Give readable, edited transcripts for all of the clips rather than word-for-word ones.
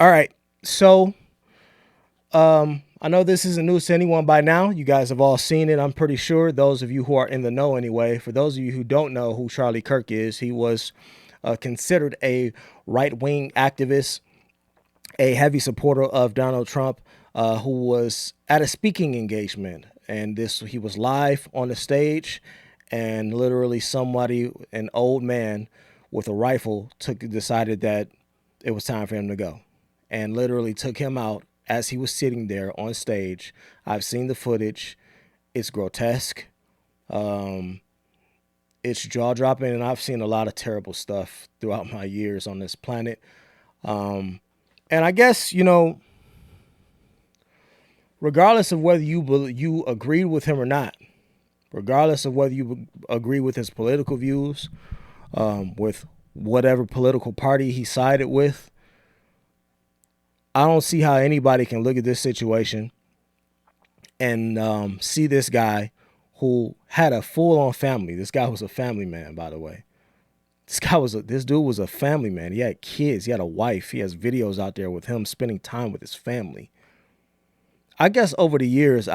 All right. So, I know this isn't news to anyone by now. You guys have all seen it, I'm pretty sure. Those of you who are in the know, anyway. For those of you who don't know who Charlie Kirk is, he was considered a right wing activist, a heavy supporter of Donald Trump, who was at a speaking engagement, and this he was live on the stage, and literally somebody, an old man with a rifle, decided that it was time for him to go, and literally took him out as he was sitting there on stage. I've seen the footage. It's grotesque. Um, it's jaw dropping, and I've seen a lot of terrible stuff throughout my years on this planet. Um, and I guess regardless of whether you agreed with him or not, regardless of whether you agree with his political views, with whatever political party he sided with, I don't see how anybody can look at this situation and see this guy who had a full-on family. This guy was a family man, by the way. This dude was a family man. He had kids. He had a wife. He has videos out there with him spending time with his family. I guess over the years,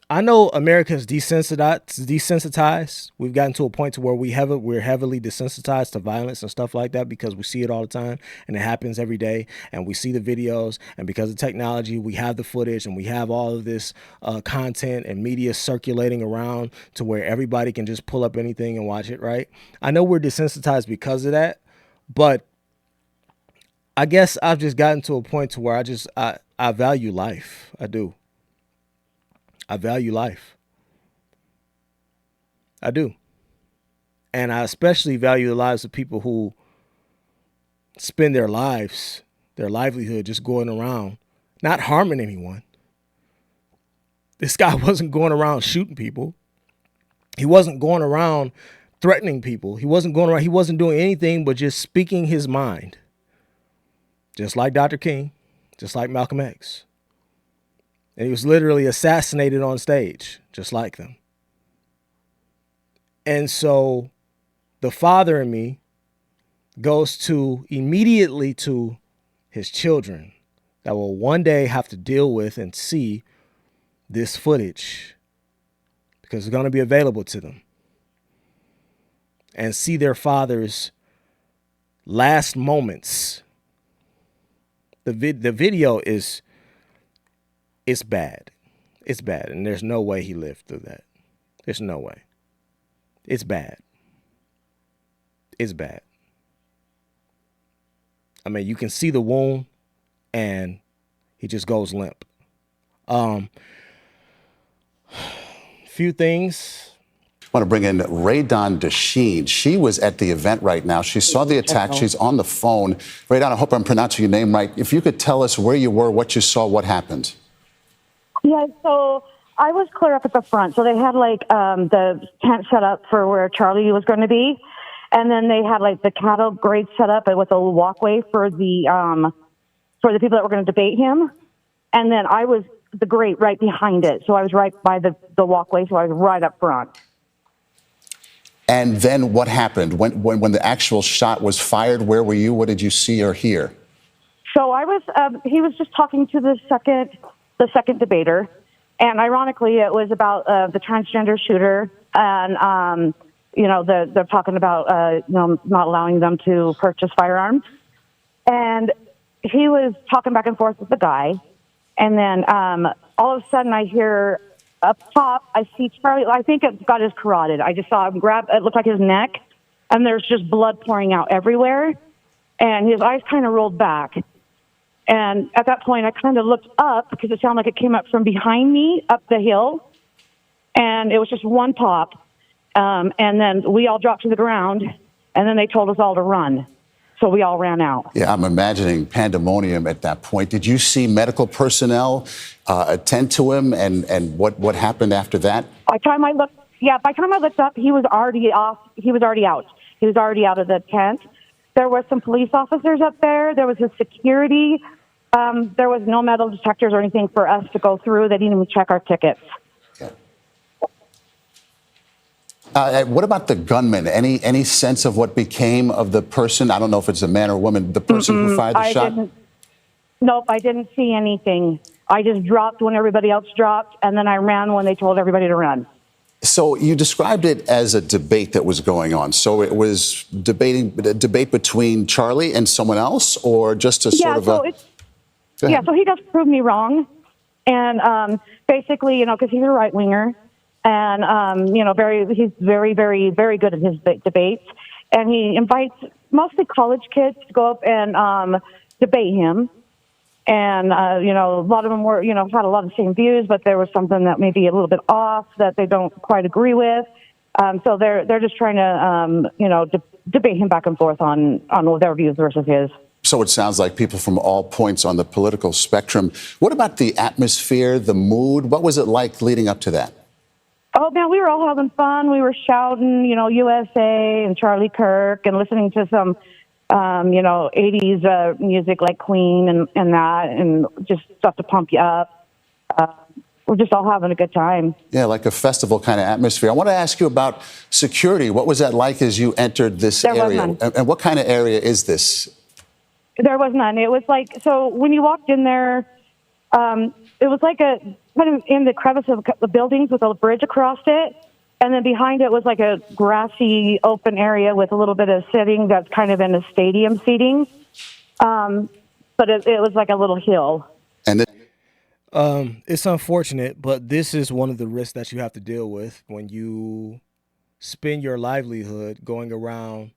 I know America's desensitized. We've gotten to a point to where we're heavily desensitized to violence and stuff like that because we see it all the time and it happens every day. And we see the videos, and because of technology, we have the footage and we have all of this content and media circulating around to where everybody can just pull up anything and watch it. Right? I know we're desensitized because of that, but I guess I've just gotten to a point to where I value life. I do. I value life. I do. And I especially value the lives of people who spend their livelihood just going around, not harming anyone. This guy wasn't going around shooting people. He wasn't going around threatening people. He wasn't doing anything but just speaking his mind. Just like Dr. King, just like Malcolm X. And he was literally assassinated on stage, just like them. And so the father in me goes to immediately to his children that will one day have to deal with and see this footage because it's going to be available to them, and see their father's last moments. The video is, it's bad. It's bad. And there's no way he lived through that. There's no way. It's bad. It's bad. I mean, you can see the wound and he just goes limp. Few things. I want to bring in Raydon Desheen. She was at the event right now. She saw the attack. She's on the phone. Raydon, I hope I'm pronouncing your name right. If you could tell us where you were, what you saw, what happened. Yeah, so I was clear up at the front. So they had the tent set up for where Charlie was going to be, and then they had the cattle grade set up with a little walkway for the people that were going to debate him, and then I was the grate right behind it. So I was right by the walkway. So I was right up front. And then what happened when the actual shot was fired? Where were you? What did you see or hear? So I was. He was just talking to the second debater, and ironically, it was about the transgender shooter, and they're talking about not allowing them to purchase firearms, and he was talking back and forth with the guy, and then all of a sudden I hear up top, I see Charlie. I think it got his carotid. I just saw him grab. It looked like his neck, and there's just blood pouring out everywhere, and his eyes kind of rolled back. And at that point, I kind of looked up because it sounded like it came up from behind me up the hill, and it was just one pop. And then we all dropped to the ground, and then they told us all to run. So we all ran out. Yeah, I'm imagining pandemonium at that point. Did you see medical personnel attend to him, and what happened after that? By the time I looked up, he was already off. He was already out. He was already out of the tent. There were some police officers up there. There was his security. There was no metal detectors or anything for us to go through. They didn't even check our tickets. What about the gunman? Any sense of what became of the person? I don't know if it's a man or a woman. The person who fired the I shot. didn't. Nope, I didn't see anything. I just dropped when everybody else dropped, and then I ran when they told everybody to run. So you described it as a debate that was going on. So it was a debate between Charlie and someone else, or just a sort Yeah, of so a. it's Go yeah, ahead. so he just proved me wrong, and basically, because he's a right winger, and he's very, very, very good at his debates, and he invites mostly college kids to go up and debate him. And a lot of them were, had a lot of the same views, but there was something that maybe a little bit off that they don't quite agree with. So they're just trying to debate him back and forth on their views versus his. So it sounds like people from all points on the political spectrum. What about the atmosphere, the mood? What was it like leading up to that? Oh man, we were all having fun. We were shouting, USA and Charlie Kirk, and listening to some 80s music like Queen and that, and just stuff to pump you up. We're just all having a good time. Yeah, like a festival kind of atmosphere. I want to ask you about security. What was that like as you entered this There was area? none. And what kind of area is this? There was none. It was like, so when you walked in there, it was like a kind of in the crevice of the buildings with a bridge across it. And then behind it was like a grassy open area with a little bit of sitting that's kind of in a stadium seating. But it was like a little hill. And It's unfortunate, but this is one of the risks that you have to deal with when you spend your livelihood going around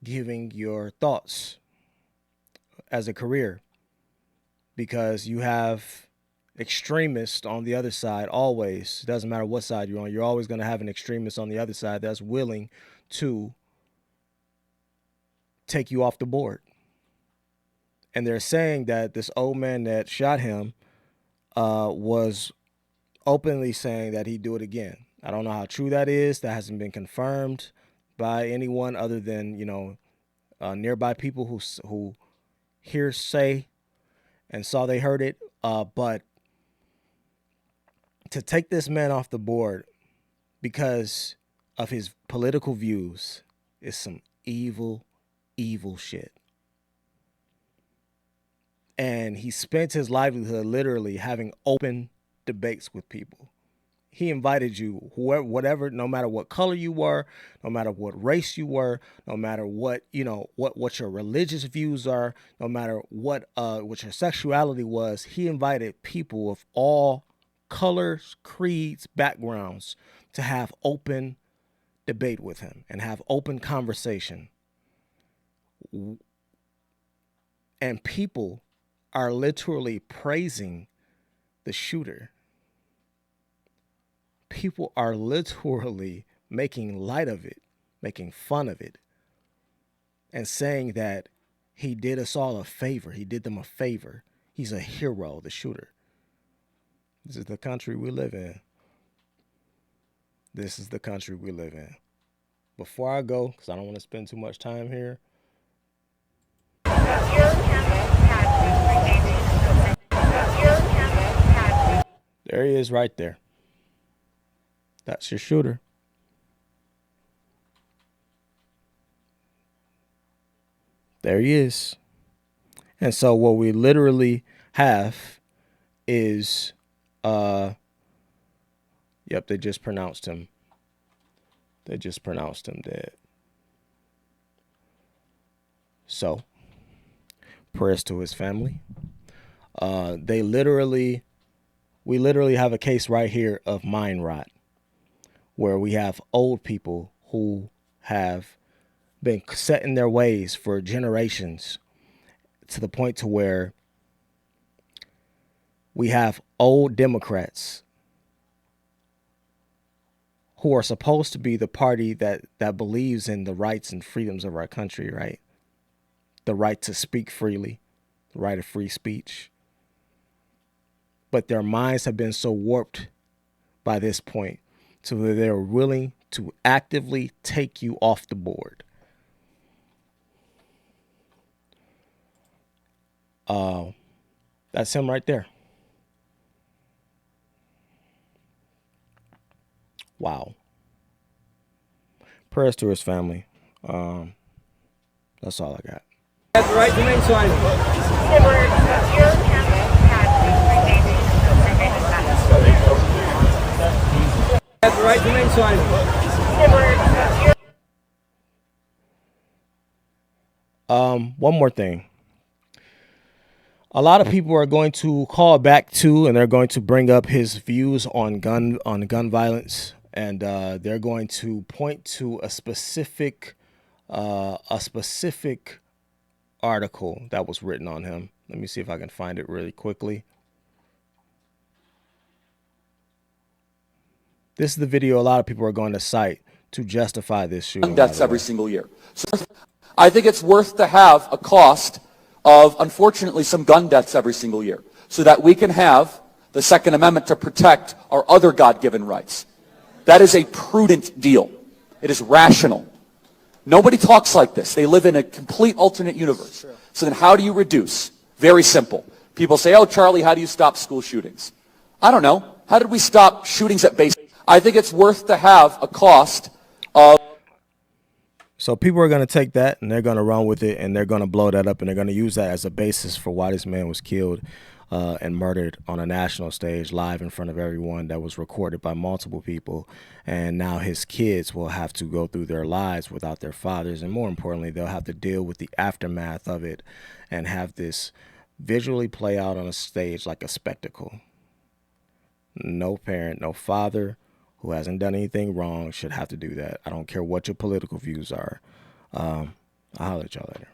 giving your thoughts as a career, because you have extremists on the other side always. It doesn't matter what side you're on, you're always going to have an extremist on the other side that's willing to take you off the board. And they're saying that this old man that shot him was openly saying that he'd do it again. I don't know how true that is. That hasn't been confirmed by anyone other than nearby people who hearsay and saw they heard it. But to take this man off the board because of his political views is some evil, evil shit. And he spent his livelihood literally having open debates with people. He invited you, whoever, whatever, no matter what color you were, no matter what race you were, no matter what what your religious views are, no matter what your sexuality was. He invited people of all colors, creeds, backgrounds to have open debate with him and have open conversation. And people are literally praising the shooter. People are literally making light of it, making fun of it, and saying that he did us all a favor. He did them a favor. He's a hero, the shooter. This is the country we live in. This is the country we live in. Before I go, because I don't want to spend too much time here. There he is right there. That's your shooter. There he is. And so what we literally have is yep, they just pronounced him. They just pronounced him dead. So, prayers to his family. We literally have a case right here of mind rot, where we have old people who have been set in their ways for generations, to the point to where we have old Democrats who are supposed to be the party that believes in the rights and freedoms of our country, right? The right to speak freely, the right of free speech. But their minds have been so warped by this point to where they're willing to actively take you off the board. That's him right there. Wow. Prayers to his family. That's all I got. Has the right to remain silent. Has the right to remain silent. One more thing. A lot of people are going to call back to, and they're going to bring up his views on gun violence, and they're going to point to a specific article that was written on him. Let me see if I can find it really quickly. This is the video a lot of people are going to cite to justify this shooting. Deaths every single year. So I think it's worth to have a cost of, unfortunately, some gun deaths every single year so that we can have the Second Amendment to protect our other God-given rights. That is a prudent deal. It is rational. Nobody talks like this. They live in a complete alternate universe. So then how do you reduce? Very simple. People say, oh, Charlie, how do you stop school shootings? I don't know. How did we stop shootings at base? I think it's worth to have a cost of... So people are going to take that and they're going to run with it and they're going to blow that up and they're going to use that as a basis for why this man was killed and murdered on a national stage live in front of everyone, that was recorded by multiple people. And now his kids will have to go through their lives without their fathers. And more importantly, they'll have to deal with the aftermath of it and have this visually play out on a stage like a spectacle. No parent, no father who hasn't done anything wrong should have to do that. I don't care what your political views are. I'll holler at y'all later.